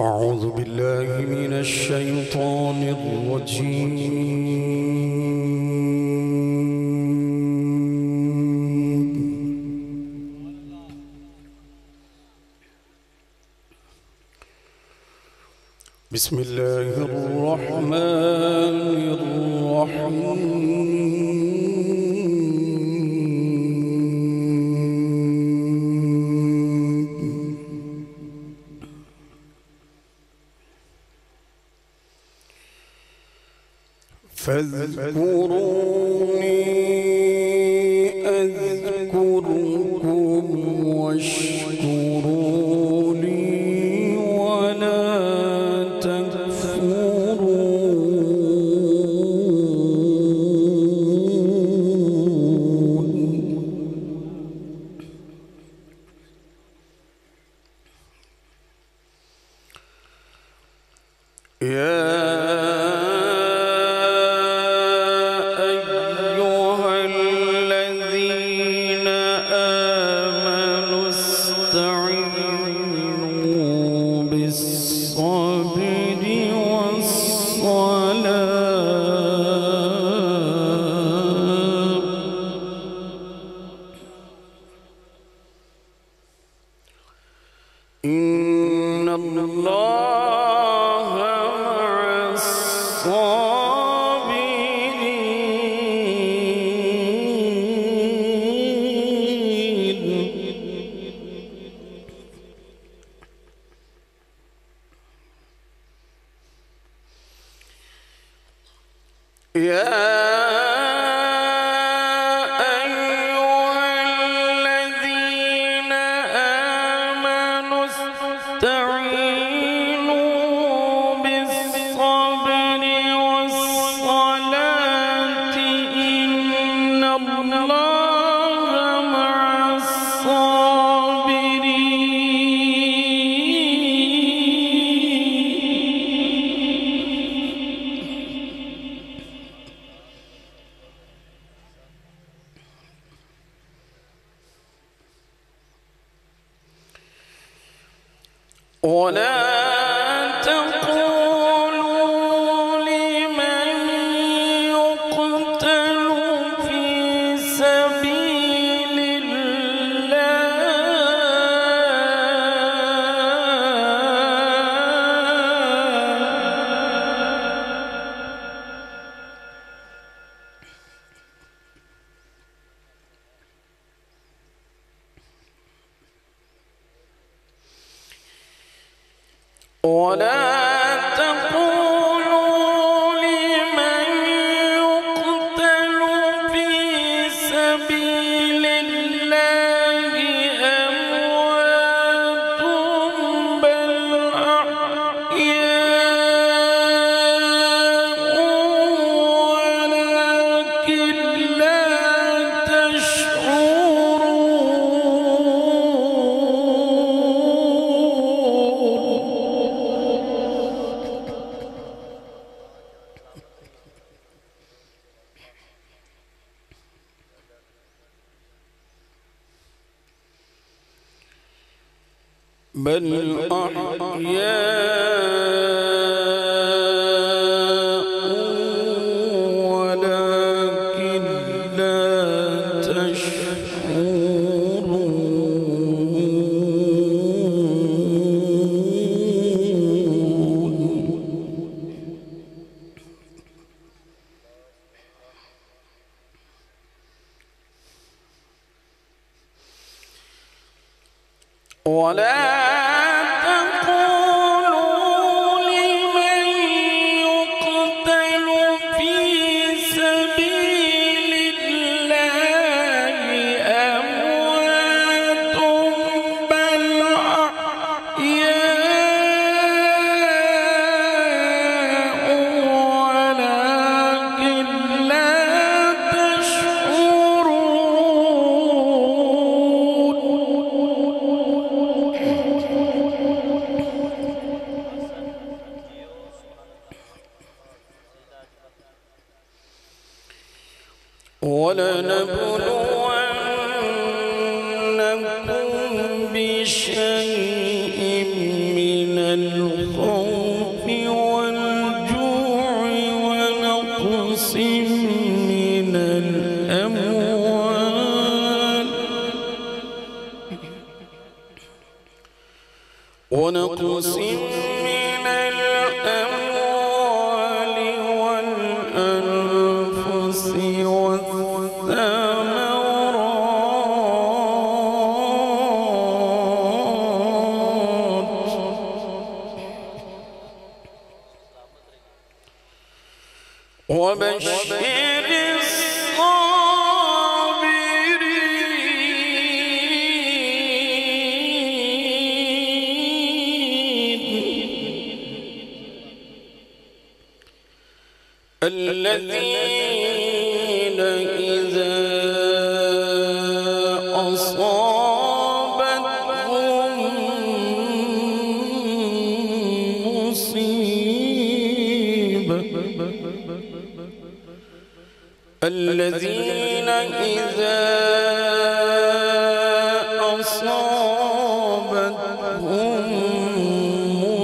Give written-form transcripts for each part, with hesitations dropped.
أعوذ بالله من الشيطان الرجيم. بسم الله الرحمن الرحيم. فاذكروني أذكركم واشكروا لي ولا تكفرون. إن الله مع الصابرين. ولا تقولوا لمن يقتل في سبيل الله أموات بل أحياء ولكن لا بل أحياء ولكن لا تشعرون. ولا ونقص من الأموال والأنفس والثمرات وبشر الذين إذا أصابتهم مصيبة الذين إذا أصابتهم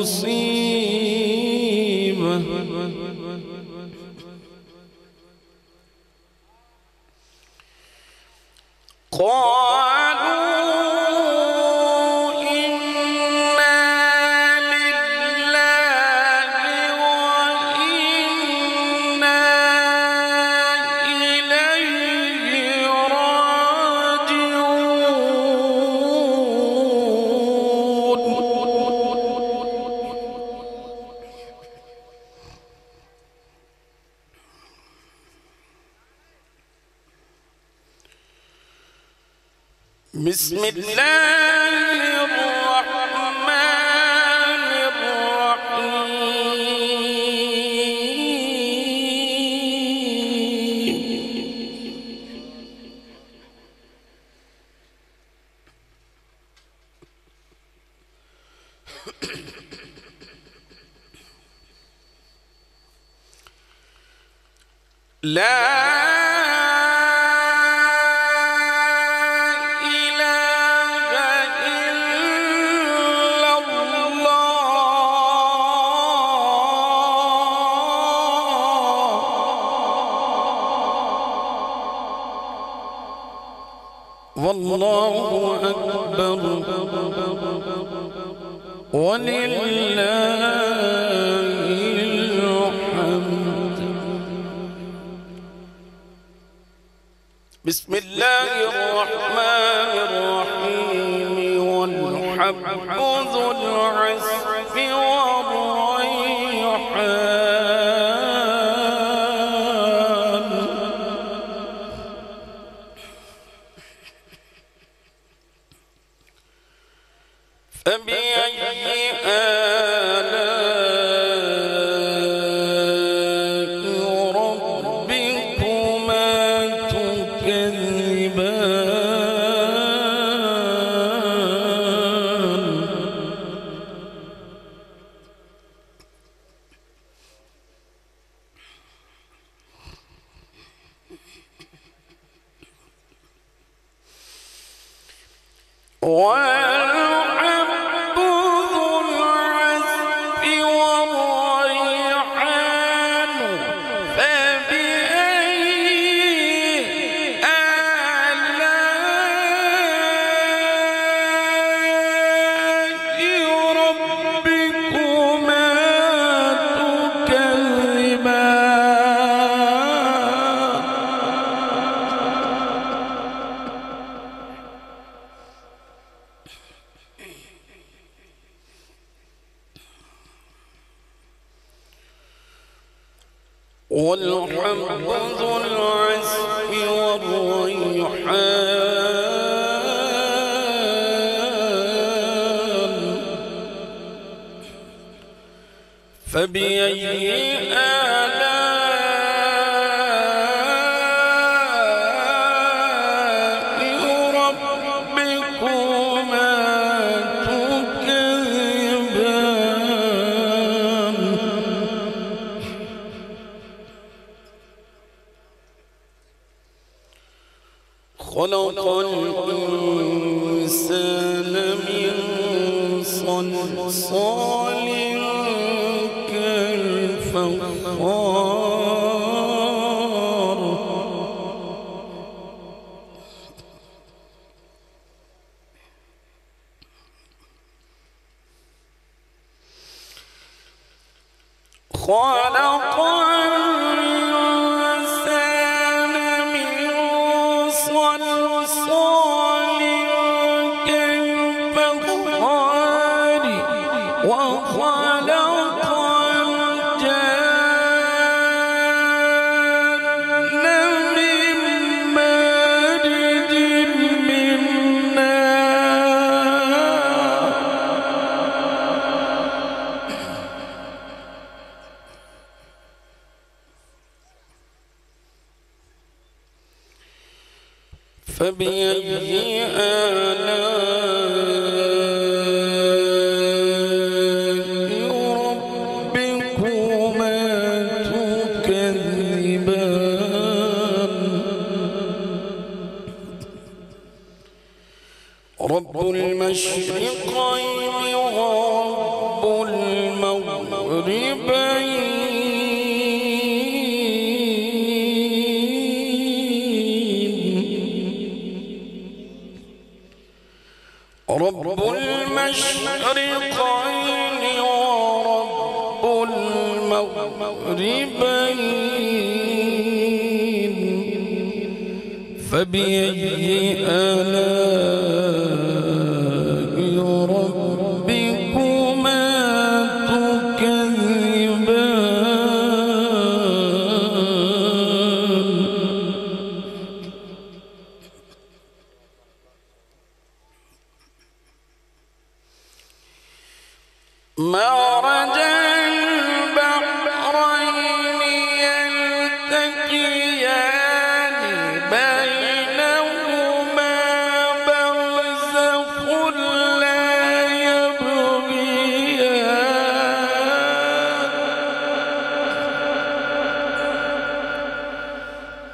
مصيبة قالوا إنا لله وإنا إليه راجعون. بسم الله الرحمن الرحيم. لا والله أكبر ولله الحمد. بسم الله الرحمن الرحيم. والحب ذو العصف والريحان فبأي آلاء ربكما تكذبان والحب ذو العصف والريحان فبأي آلاء ربكما تكذبان خلق الإنسان من صلصال كالفخار خلق الإنسان من صلصال كالفخار وخلق الجن من مارج من نار فبأي آلاء ربكما تكذبان رب المشرقين ورب المغربين رب المشرقين ورب المغربين فبأي آلاء ربكما تكذبان مرج البحرين يلتقيان بينهما برزخ لا يبغيان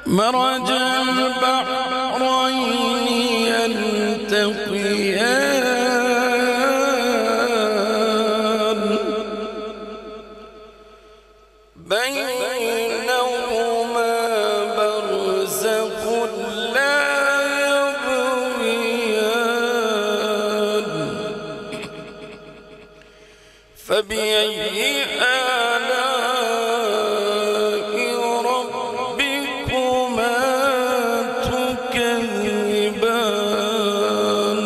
مرج البحرين يلتقيان بينهما برزخ لا يبغيان فبأي آلاء ربكما تكذبان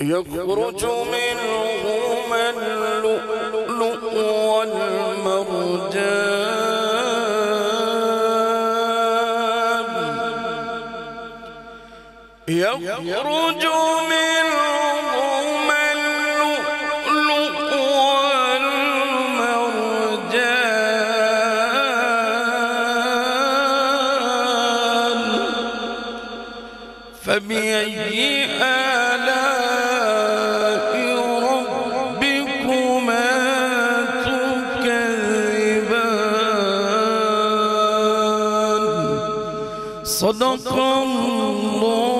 يخرج منهما اللؤلؤ والمرجان يخرج منهما اللؤلؤ والمرجان فبأي آلاء ربكما تكذبان صدق الله